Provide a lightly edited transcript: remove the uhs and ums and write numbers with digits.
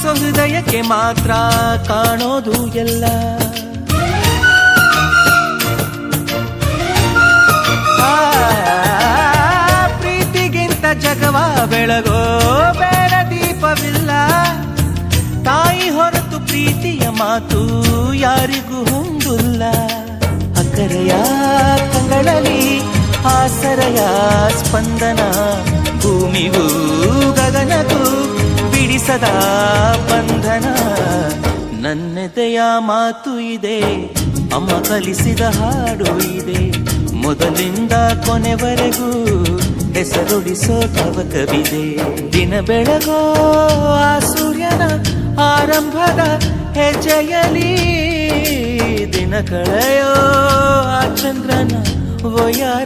ಪ್ರೀತಿಸೋ ಹೃದಯಕ್ಕೆ ಮಾತ್ರ ಕಾಣೋದು ಎಲ್ಲ. ಪ್ರೀತಿಗಿಂತ ಜಗವ ಬೆಳಗೋ ಬೇರೆ ದೀಪವಿಲ್ಲ. ತಾಯಿ ಹೊರತು ಪ್ರೀತಿಯ ಮಾತು ಯಾರಿಗೂ ಹೊಂದಿಲ್ಲ. ಅಕ್ಕರೆಯ ಕಂಗಳಲ್ಲಿ ಆಸರೆಯ ಸ್ಪಂದನ, ಭೂಮಿಗೂ ಗಗನಗೂ ಬಿಡಿಸದ ಬಂಧನ. ನನ್ನೆದೆಯ ಮಾತು ಇದೆ, ಅಮ್ಮ ಕಲಿಸಿದ ಹಾಡು ಇದೆ. ಮೊದಲಿಂದ ಕೊನೆವರೆಗೂ ಹೆಸರುಡಿಸೋ ತವಕವಿದೆ. ದಿನ ಬೆಳಗೋ ಆ ಸೂರ್ಯನ ಆರಂಭದ ಹೆಜ್ಜೆಯಲಿ, ದಿನ ಕಳೆಯೋ ಆ ಚಂದ್ರನ ಒಯ್ಯಾರ